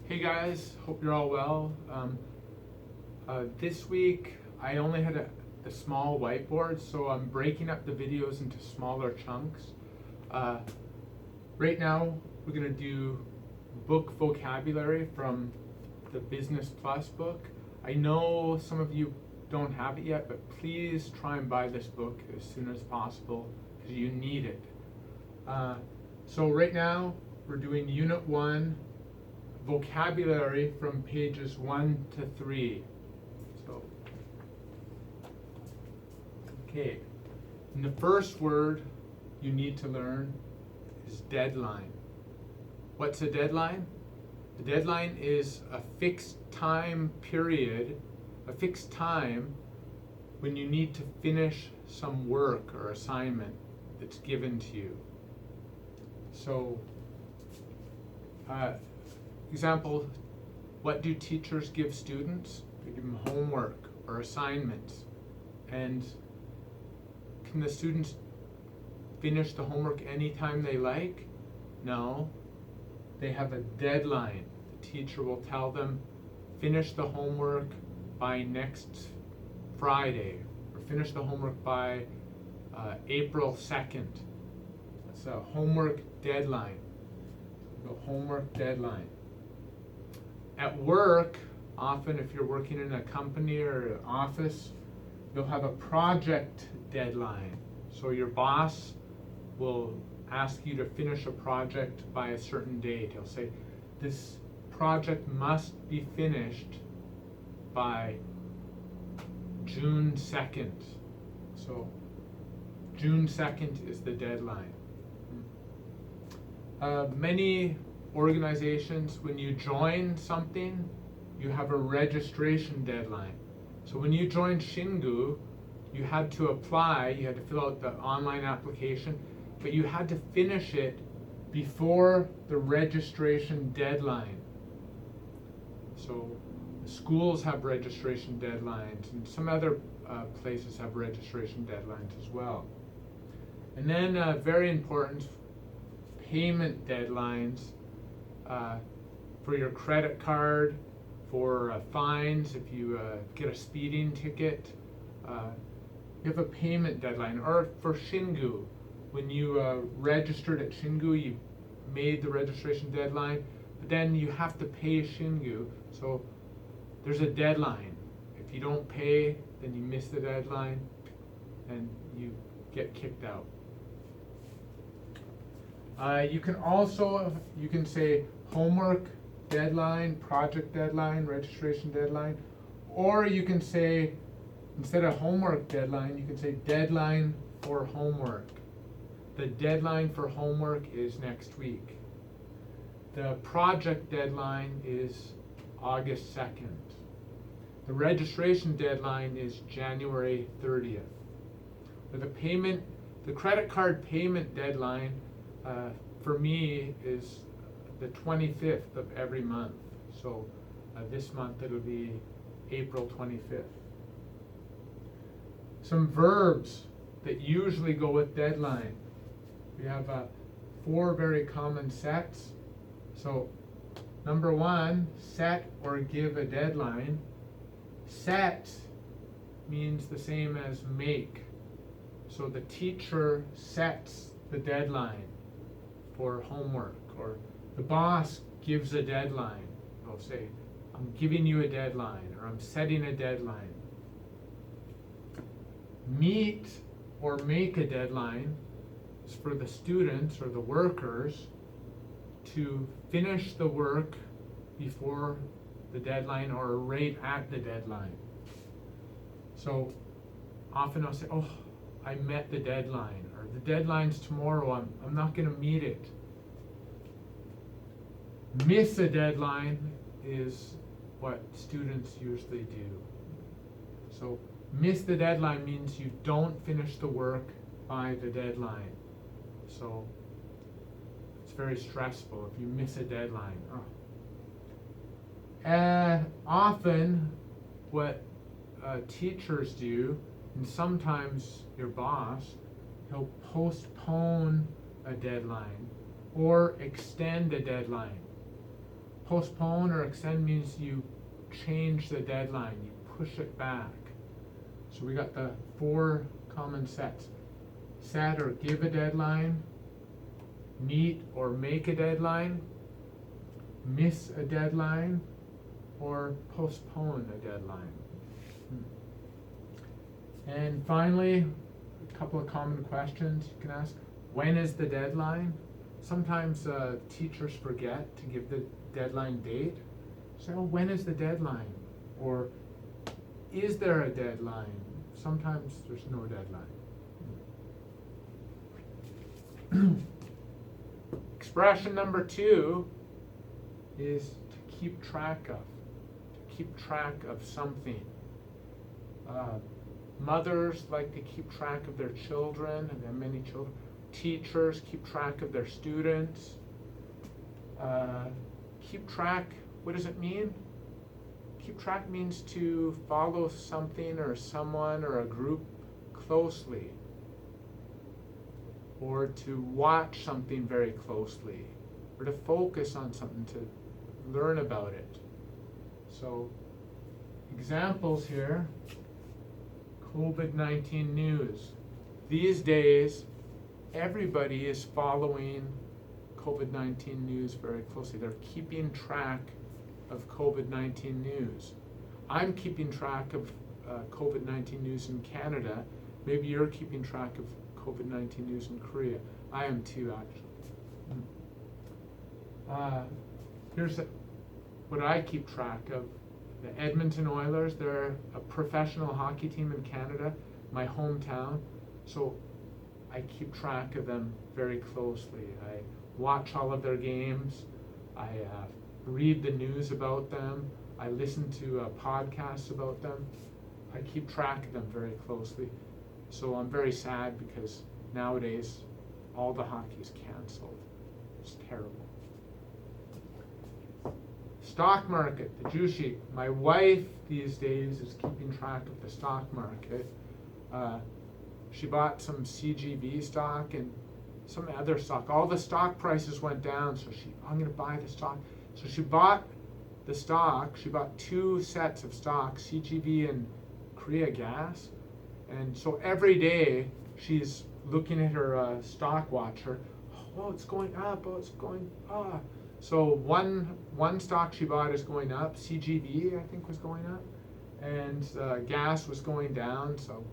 Hey guys, hope you're all well. This week I only had a small whiteboard, so I'm breaking up the videos into smaller chunks. Right now we're going to do book vocabulary from the Business Plus book. I know some of you don't have it yet, but please try and buy this book as soon as possible because you need it. So right now we're doing Unit 1, vocabulary from pages 1 to 3. So, okay. And the first word you need to learn is deadline. What's a deadline? A deadline is a fixed time period, a fixed time when you need to finish some work or assignment that's given to you. So, example, what do teachers give students? They give them homework or assignments. And can the students finish the homework anytime they like? No. They have a deadline. The teacher will tell them, finish the homework by next Friday, or finish the homework by April 2nd. That's a homework deadline. The homework deadline. At work, often if you're working in a company or an office, you'll have a project deadline. So your boss will ask you to finish a project by a certain date. He'll say, this project must be finished by June 2nd. So June 2nd is the deadline. Many organizations, when you join something, you have a registration deadline. So when you joined Shingu, you had to apply, you had to fill out the online application, but you had to finish it before the registration deadline. So schools have registration deadlines, and some other places have registration deadlines as well. And then very important, payment deadlines. For your credit card, for fines, if you get a speeding ticket, you have a payment deadline. Or for Shingu, when you registered at Shingu, you made the registration deadline, but then you have to pay Shingu, so there's a deadline. If you don't pay, then you miss the deadline and you get kicked out. You can say homework deadline, project deadline, registration deadline, or you can say, instead of homework deadline, you can say deadline for homework. The deadline for homework is next week. The project deadline is August 2nd. The registration deadline is January 30th. With the credit card payment deadline for me is the 25th of every month. So this month it'll be April 25th. Some verbs that usually go with deadline. We have 4 very common sets. So number 1, set or give a deadline. Set means the same as make. So the teacher sets the deadline for homework, or the boss gives a deadline. They'll say, I'm giving you a deadline, or I'm setting a deadline. Meet or make a deadline is for the students or the workers to finish the work before the deadline or right at the deadline. So often I'll say, oh, I met the deadline, or the deadline's tomorrow, I'm not going to meet it. Miss a deadline is what students usually do. So miss the deadline means you don't finish the work by the deadline. So it's very stressful if you miss a deadline. Often what teachers do, and sometimes your boss, he'll postpone a deadline or extend a deadline. Postpone or extend means you change the deadline, you push it back. So we got the 4 common sets. Set or give a deadline, meet or make a deadline, miss a deadline, or postpone a deadline. And finally, a couple of common questions you can ask. When is the deadline? Sometimes teachers forget to give the deadline date. So when is the deadline? Or is there a deadline? Sometimes there's no deadline. Expression number 2 is to keep track of. To keep track of something. Mothers like to keep track of their children, and there are many children. Teachers keep track of their students. Keep track, what does it mean? Keep track means to follow something or someone or a group closely, or to watch something very closely, or to focus on something, to learn about it. So, examples here. COVID-19 news. These days, everybody is following COVID-19 news very closely. They're keeping track of COVID-19 news. I'm keeping track of COVID-19 news in Canada. Maybe you're keeping track of COVID-19 news in Korea. I am too, actually. Here's what I keep track of. The Edmonton Oilers, they're a professional hockey team in Canada, my hometown. So I keep track of them very closely. I watch all of their games. I read the news about them. I listen to podcasts about them. I keep track of them very closely. So I'm very sad because nowadays all the hockey is canceled. It's terrible. Stock market, the juicy. My wife these days is keeping track of the stock market. She bought some CGV stock and some other stock. All the stock prices went down, so I'm going to buy the stock. So she bought the stock. She bought 2 sets of stock, CGV and Korea Gas. And so every day she's looking at her stock watcher. Oh, it's going up. Oh, it's going up. So one stock she bought is going up. CGV, I think, was going up, and gas was going down. So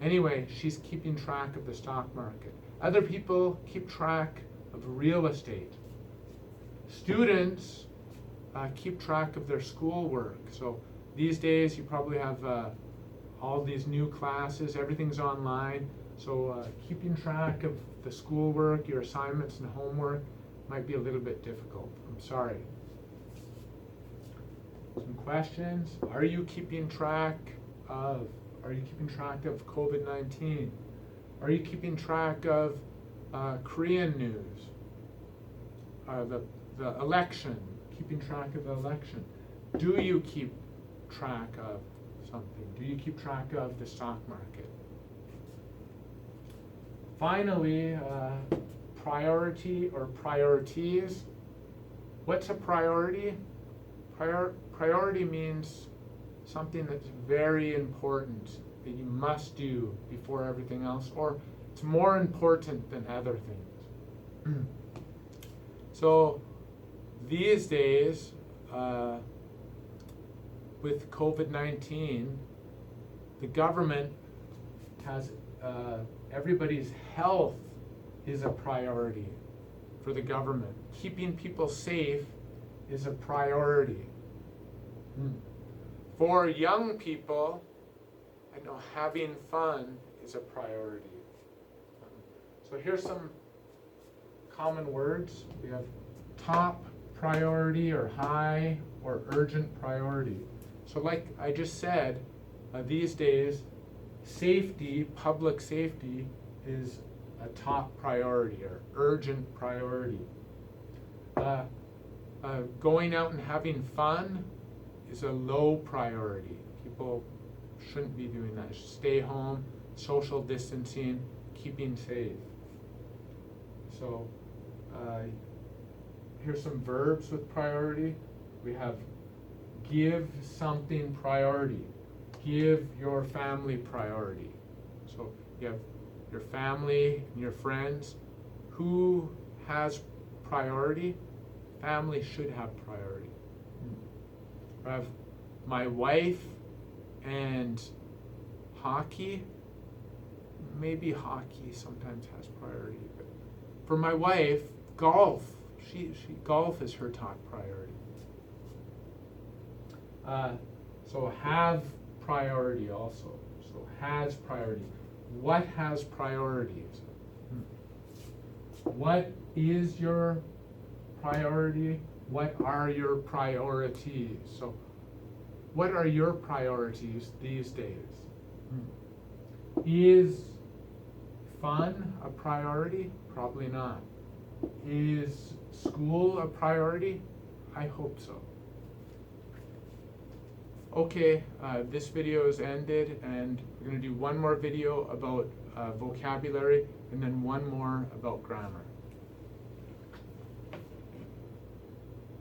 anyway, she's keeping track of the stock market. Other people keep track of real estate. Students keep track of their schoolwork. So these days you probably have all these new classes. Everything's online. So keeping track of the schoolwork, your assignments and homework might be a little bit difficult. I'm sorry. Some questions. Are you keeping track of COVID-19? Are you keeping track of Korean news? The election, keeping track of the election. Do you keep track of something? Do you keep track of the stock market? Finally, priority or priorities. What's a priority? Priority means something that's very important that you must do before everything else, or it's more important than other things. So these days, with COVID-19, the government has everybody's health is a priority for the government. Keeping people safe is a priority. For young people, I know having fun is a priority. So here's some common words. We have top priority or high or urgent priority. So like I just said, these days, safety, public safety is a top priority or urgent priority. Going out and having fun is a low priority. People shouldn't be doing that. Stay home, social distancing, keeping safe. So here's some verbs with priority. We have give something priority. Give your family priority. So you have your family and your friends. Who has priority? Family should have priority. I have my wife and hockey. Maybe hockey sometimes has priority, but for my wife, golf. Golf is her top priority. So have priority also. So has priority. What has priorities? What is your priority? What are your priorities? So what are your priorities these days? Is fun a priority? Probably not. Is school a priority? I hope so. Okay, this video is ended, and we're going to do one more video about vocabulary and then one more about grammar.